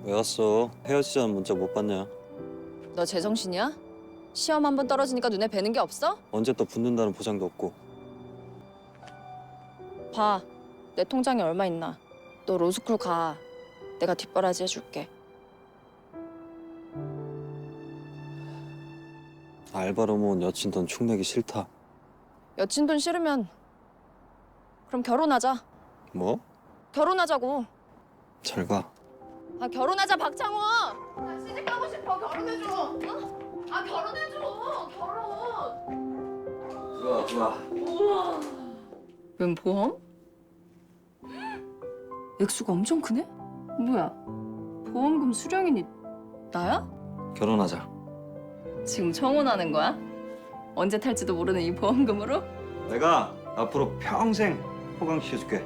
왜 왔어? 헤어지자는 문자 못 봤냐? 너 제정신이야? 시험 한 번 떨어지니까 눈에 뵈는 게 없어? 언제 또 붙는다는 보장도 없고. 봐, 내 통장에 얼마 있나. 너 로스쿨 가. 내가 뒷바라지 해줄게. 알바로 모은 여친 돈 축내기 싫다. 여친 돈 싫으면 그럼 결혼하자. 뭐? 결혼하자고. 잘 가. 아 결혼하자 박창호. 나 시집 가고 싶어. 결혼해줘. 어? 아 결혼해줘. 결혼. 좋아. 웬 보험? 액수가 엄청 크네? 뭐야? 보험금 수령인이 나야? 결혼하자. 지금 청혼하는 거야? 언제 탈지도 모르는 이 보험금으로? 내가 앞으로 평생 호강시켜줄게.